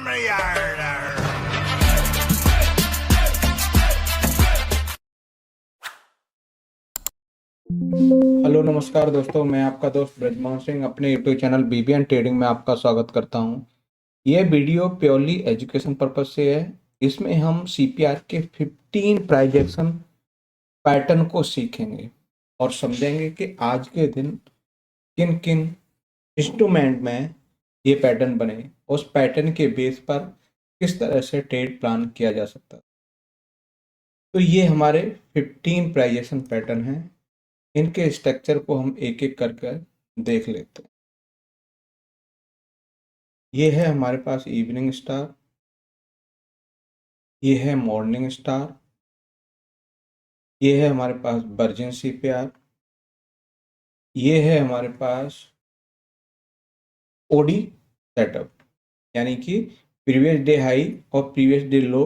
Hello नमस्कार दोस्तों, मैं आपका दोस्त ब्रजमोहन सिंह अपने यूट्यूब चैनल बीबीएन ट्रेडिंग में आपका स्वागत करता हूं। यह वीडियो प्योरली एजुकेशन पर्पज से है। इसमें हम सीपीआर के 15 प्राइजेक्शन पैटर्न को सीखेंगे और समझेंगे कि आज के दिन किन किन इंस्ट्रूमेंट में ये पैटर्न बने, उस पैटर्न के बेस पर किस तरह से ट्रेड प्लान किया जा सकता है। तो ये हमारे 15 प्राइजेक्शन पैटर्न हैं। इनके स्ट्रक्चर को हम एक एक करके देख लेते हैं। ये है हमारे पास इवनिंग स्टार, ये है मॉर्निंग स्टार, ये है हमारे पास वर्जिन सीपीआर, ये है हमारे पास ओडी सेटअप, यानी कि प्रीवियस डे हाई और प्रीवियस डे लो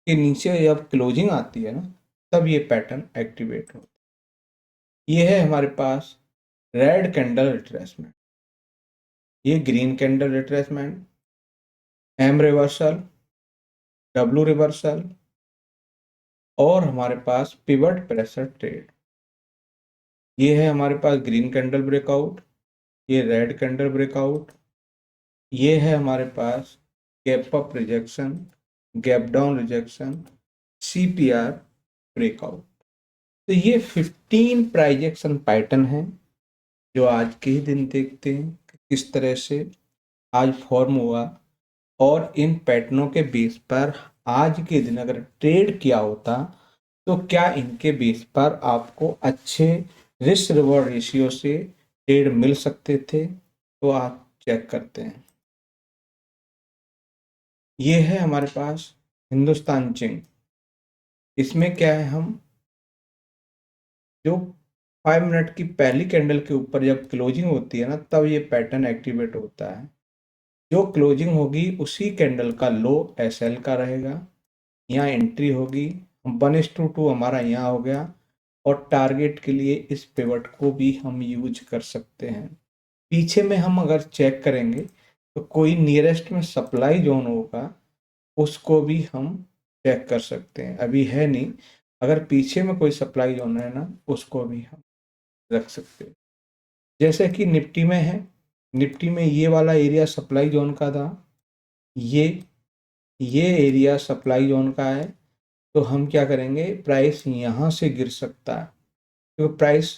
के नीचे जब क्लोजिंग आती है ना, तब ये पैटर्न एक्टिवेट होता है। ये है हमारे पास रेड कैंडल रिट्रेसमेंट, ये green candle retracement, M reversal, W reversal और हमारे पास पिवट प्रेशर ट्रेड। ये है हमारे पास ग्रीन कैंडल ब्रेकआउट, ये रेड कैंडल ब्रेकआउट, ये है हमारे पास gap up rejection, gap down rejection, CPR breakout. तो ये 15 प्राइजेक्शन पैटर्न है जो आज के ही दिन देखते हैं कि किस तरह से आज फॉर्म हुआ, और इन पैटर्नों के बेस पर आज के दिन अगर ट्रेड किया होता तो क्या इनके बेस पर आपको अच्छे रिस्क रिवॉर्ड रेशियो से ट्रेड मिल सकते थे। तो आप चेक करते हैं। ये है हमारे पास हिंदुस्तान जिंक। इसमें क्या है, हम जो 5 मिनट की पहली कैंडल के ऊपर जब क्लोजिंग होती है ना, तब ये पैटर्न एक्टिवेट होता है। जो क्लोजिंग होगी उसी कैंडल का लो एसएल का रहेगा, यहाँ एंट्री होगी, 1:2 हमारा यहाँ हो गया, और टारगेट के लिए इस पिवट को भी हम यूज कर सकते हैं। पीछे में हम अगर चेक करेंगे तो कोई नियरेस्ट में सप्लाई जोन होगा, उसको भी हम चेक कर सकते हैं। अभी है नहीं, अगर पीछे में कोई सप्लाई जोन है ना, उसको भी हम रख सकते हैं। जैसे कि निफ्टी में है, निफ्टी में ये वाला एरिया सप्लाई जोन का था, ये एरिया सप्लाई जोन का है। तो हम क्या करेंगे, प्राइस यहाँ से गिर सकता है, क्योंकि प्राइस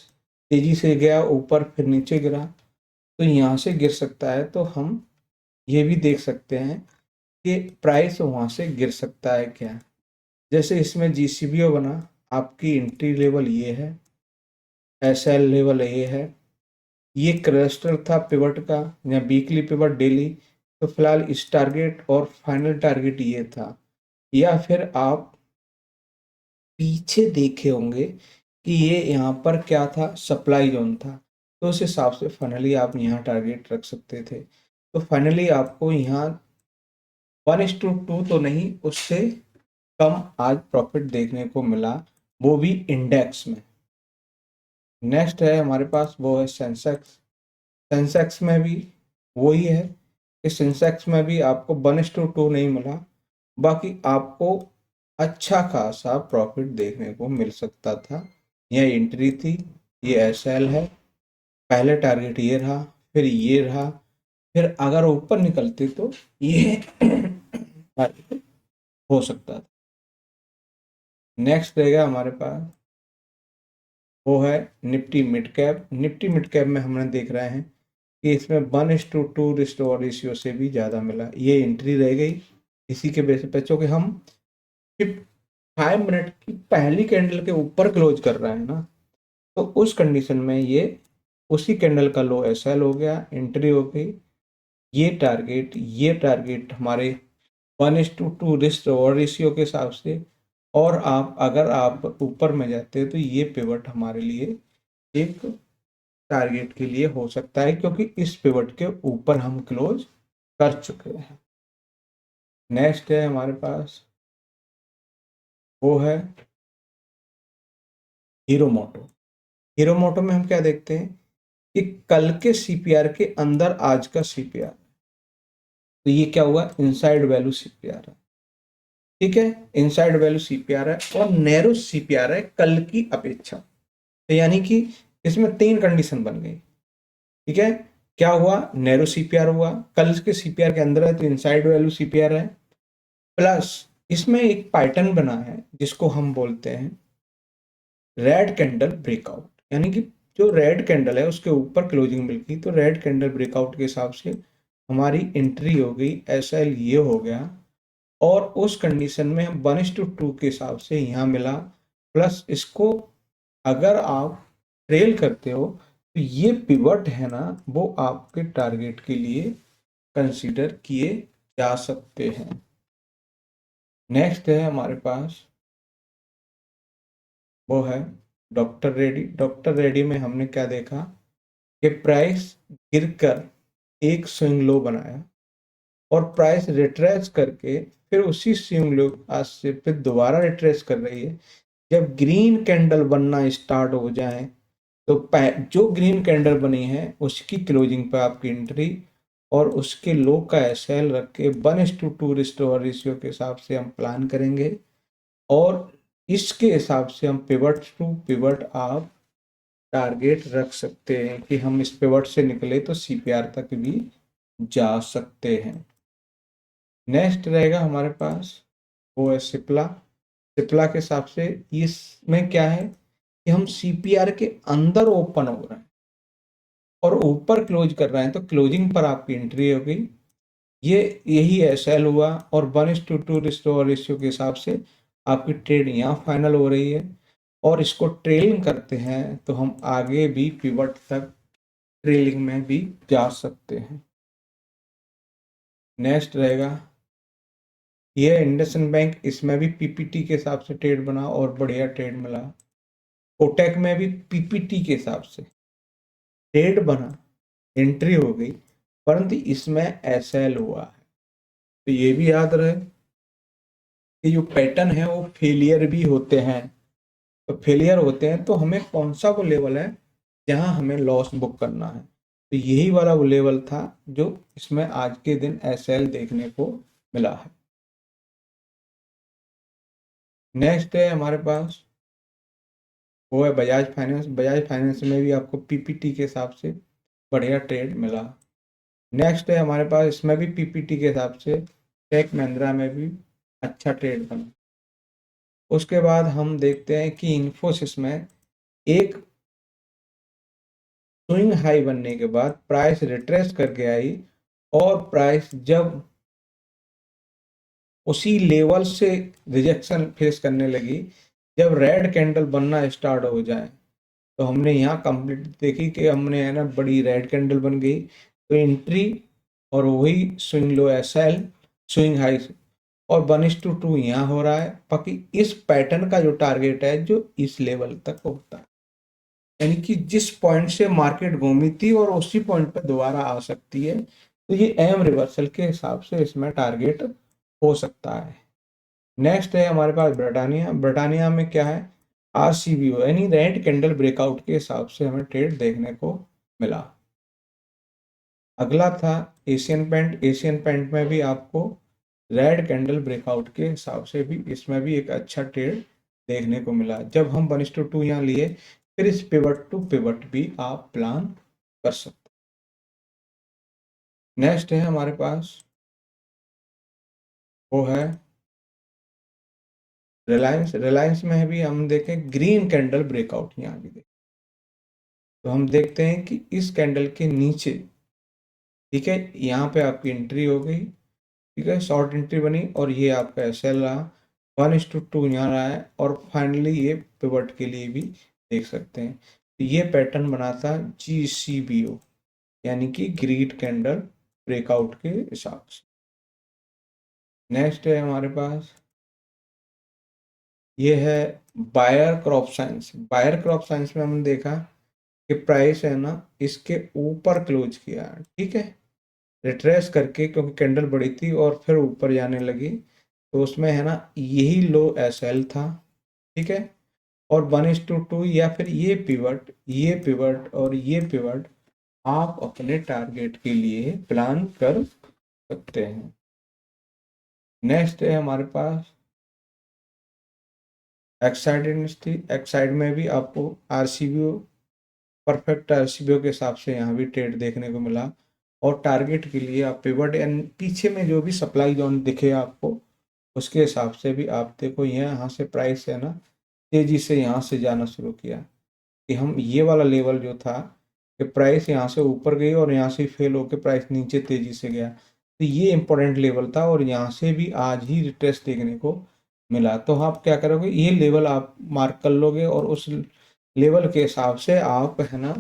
तेजी से गया ऊपर फिर नीचे गिरा, तो यहाँ से गिर सकता है। तो हम ये भी देख सकते हैं कि प्राइस वहाँ से गिर सकता है क्या। जैसे इसमें जीसीबीओ बना, आपकी एंट्री लेवल ये है, एसएल लेवल ये है, ये क्लस्टर था पिवट का या वीकली पिवट डेली। तो फिलहाल इस टारगेट और फाइनल टारगेट ये था। या फिर आप पीछे देखे होंगे कि ये यहाँ पर क्या था, सप्लाई जोन था, तो उस हिसाब से फाइनली आप यहाँ टारगेट रख सकते थे। तो फाइनली आपको यहाँ 1:2 तो नहीं, उससे कम आज प्रॉफिट देखने को मिला, वो भी इंडेक्स में। नेक्स्ट है हमारे पास, वो है सेंसेक्स। सेंसेक्स में भी वही है कि सेंसेक्स में भी आपको 1:2 नहीं मिला, बाकी आपको अच्छा खासा प्रॉफिट देखने को मिल सकता था। यह एंट्री थी, ये एसएल है, पहले टारगेट ये रहा, फिर ये रहा, फिर अगर ऊपर निकलते तो ये हो सकता था। नेक्स्ट रहेगा हमारे पास, वो है Nifty mid cap. Nifty mid cap में हमने देख रहे हैं कि इसमें 1:2 रिस्टोर रेशियो से भी ज़्यादा मिला। ये एंट्री रह गई इसी के बेस पे, चूँकि हम 5 मिनट की पहली कैंडल के ऊपर क्लोज कर रहा है ना, तो उस कंडीशन में ये उसी कैंडल का लो एसएल हो गया, एंट्री हो गई। ये टारगेट हमारे 1:2 रिस्क और रेशियो के हिसाब से, और अगर आप ऊपर में जाते तो ये पिवट हमारे लिए एक टारगेट के लिए हो सकता है, क्योंकि इस पिवट के ऊपर हम क्लोज कर चुके हैं। नेक्स्ट है हमारे पास, वो है हीरो मोटो। हीरो मोटो में हम क्या देखते हैं कि कल के सीपीआर के अंदर आज का सीपीआर, तो ये क्या हुआ, इनसाइड वैल्यू सीपीआर है, ठीक है, इनसाइड वैल्यू सीपीआर है और नैरो सीपीआर है कल की अपेक्षा। तो यानी कि इसमें 3 कंडीशन बन गई, ठीक है। क्या हुआ, नैरो सीपीआर हुआ, कल के सीपीआर के अंदर है तो इनसाइड वैल्यू सीपीआर है, प्लस इसमें एक पैटर्न बना है जिसको हम बोलते हैं रेड कैंडल ब्रेकआउट, यानी कि जो रेड कैंडल है उसके ऊपर क्लोजिंग मिल गई, तो रेड कैंडल ब्रेकआउट के हिसाब से हमारी एंट्री हो गई, एसएल ये हो गया, और उस कंडीशन में हम 1:2 के हिसाब से यहाँ मिला, प्लस इसको अगर आप ट्रेल करते हो तो ये पिवट है ना, वो आपके टारगेट के लिए कंसीडर किए जा सकते हैं। नेक्स्ट है हमारे पास, वो है डॉक्टर रेडी। डॉक्टर रेडी में हमने क्या देखा कि प्राइस गिरकर एक स्विंग लो बनाया और प्राइस रिट्रेस करके फिर उसी स्विंग लो आज से फिर दोबारा रिट्रेस कर रही है। जब ग्रीन कैंडल बनना स्टार्ट हो जाए तो जो ग्रीन कैंडल बनी है उसकी क्लोजिंग पे आपकी एंट्री और उसके लो का एसएल रख के 1:2 रिस्टोर रेशियो के हिसाब से हम प्लान करेंगे, और इसके हिसाब से हम पिवट टू पिवट आप टारगेट रख सकते हैं कि हम इस पिवट से निकले तो सीपीआर तक भी जा सकते हैं। नेक्स्ट रहेगा हमारे पास, वो है सिप्ला। सिप्ला के हिसाब से इसमें क्या है कि हम सीपीआर के अंदर ओपन हो रहे हैं और ऊपर क्लोज कर रहे हैं, तो क्लोजिंग पर आपकी एंट्री हो गई, ये यही एसएल हुआ, और 1:2 रिस्टोर रेशियो के हिसाब से आपकी ट्रेड यहाँ फाइनल हो रही है, और इसको ट्रेलिंग करते हैं तो हम आगे भी पिवट तक ट्रेलिंग में भी जा सकते हैं। नेक्स्ट रहेगा ये इंडसइंड बैंक, इसमें भी पीपीटी के हिसाब से ट्रेड बना और बढ़िया ट्रेड मिला। कोटक में भी पीपीटी के हिसाब से ट्रेड बना, एंट्री हो गई, परंतु इसमें एसएल हुआ है। तो ये भी याद रहे कि जो पैटर्न है वो फेलियर भी होते हैं, तो फेलियर होते हैं तो हमें कौन सा वो लेवल है जहां हमें लॉस बुक करना है, तो यही वाला वो लेवल था जो इसमें आज के दिन एसएल देखने को मिला है। नेक्स्ट है हमारे पास, वो है बजाज फाइनेंस। बजाज फाइनेंस में भी आपको पीपीटी के हिसाब से बढ़िया ट्रेड मिला। नेक्स्ट है हमारे पास, इसमें भी पीपीटी के हिसाब से टेक महिंद्रा में भी अच्छा ट्रेड बना। उसके बाद हम देखते हैं कि इन्फोसिस में एक स्विंग हाई बनने के बाद प्राइस रिट्रेस करके आई, और प्राइस जब उसी लेवल से रिजेक्शन फेस करने लगी, जब रेड कैंडल बनना स्टार्ट हो जाए, तो हमने यहाँ कंप्लीट देखी कि हमने है ना बड़ी रेड कैंडल बन गई, तो एंट्री और वही swing low SL, swing high, और 1:2 यहाँ हो रहा है। बाकी इस पैटर्न का जो टारगेट है जो इस लेवल तक होता है, यानी कि जिस पॉइंट से मार्केट घूमी थी और उसी पॉइंट पर दोबारा आ सकती है, तो ये एम रिवर्सल के हिसाब से इसमें टारगेट हो सकता है। नेक्स्ट है हमारे पास ब्रिटानिया। ब्रिटानिया में क्या है, आरसीबीओ यानी रेड कैंडल ब्रेकआउट के हिसाब से हमें ट्रेड देखने को मिला। अगला था एशियन पेंट। एशियन पेंट में भी आपको रेड कैंडल ब्रेकआउट के हिसाब से भी इसमें भी एक अच्छा ट्रेड देखने को मिला। जब हम 1:2 यहाँ लिए, फिर इस पिवट टू पिवट भी आप प्लान कर सकते। नेक्स्ट है हमारे पास, वो है रिलायंस। रिलायंस में भी हम देखें ग्रीन कैंडल ब्रेकआउट यहाँ भी देखें, तो हम देखते हैं कि इस कैंडल के नीचे, ठीक है, यहाँ पे आपकी एंट्री हो गई, ठीक है, शॉर्ट एंट्री बनी और ये आपका एसएल रहा, 1:2 यहाँ रहा है, और फाइनली ये पिवट के लिए भी देख सकते हैं। तो ये पैटर्न बना था GCBO, यानी कि ग्रीन कैंडल ब्रेकआउट के हिसाब से। नेक्स्ट है हमारे पास, ये है buyer crop science. Buyer crop science में हमने देखा कि प्राइस है ना इसके ऊपर क्लोज किया, ठीक है, रिट्रेस करके, क्योंकि कैंडल बड़ी थी और फिर ऊपर जाने लगी, तो उसमें है ना यही लो एसएल था, ठीक है, और 1:2 या फिर ये पिवट, ये पिवट और ये पिवट आप अपने टारगेट के लिए प्लान कर सकते हैं। नेक्स्ट है हमारे पास एक्साइड इंडस्ट्री। एक्साइड में भी आपको आरसीबीओ, परफेक्ट आरसीबीओ के हिसाब से यहाँ भी ट्रेड देखने को मिला। और टारगेट के लिए आप पिवट एंड पीछे में जो भी सप्लाई जोन दिखे आपको, उसके हिसाब से भी आप देखो यहाँ से प्राइस है ना तेजी से यहाँ से जाना शुरू किया, कि हम ये वाला लेवल जो था कि प्राइस यहाँ से ऊपर गई और यहाँ से फेल होकर प्राइस नीचे तेजी से गया, तो ये इंपॉर्टेंट लेवल था और यहाँ से भी आज ही रिट्रेस देखने को मिला। तो आप क्या करोगे, ये लेवल आप मार्क कर लोगे और उस लेवल के हिसाब से आप है ना,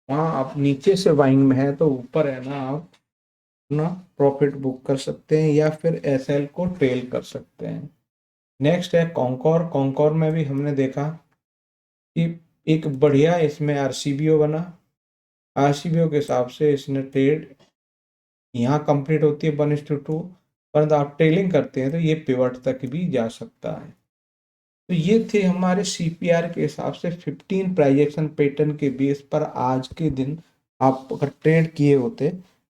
वहाँ आप नीचे से बाइंग में है तो ऊपर है ना आप अपना प्रॉफिट बुक कर सकते हैं या फिर एसएल को ट्रेल कर सकते हैं। नेक्स्ट है कॉन्कॉर। कॉन्कॉर में भी हमने देखा कि एक बढ़िया इसमें आरसीबीओ बना। आरसीबीओ के हिसाब से इसने ट्रेड यहाँ कंप्लीट होती है 1:2, परंतु आप ट्रेलिंग करते हैं तो ये पिवट तक भी जा सकता है। तो ये थे हमारे सीपीआर के हिसाब से 15 प्राइजेक्शन पैटर्न के बेस पर आज के दिन आप अगर ट्रेड किए होते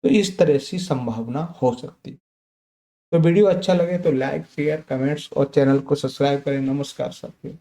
तो इस तरह से संभावना हो सकती। तो वीडियो अच्छा लगे तो लाइक, शेयर, कमेंट्स और चैनल को सब्सक्राइब करें। नमस्कार साथियों।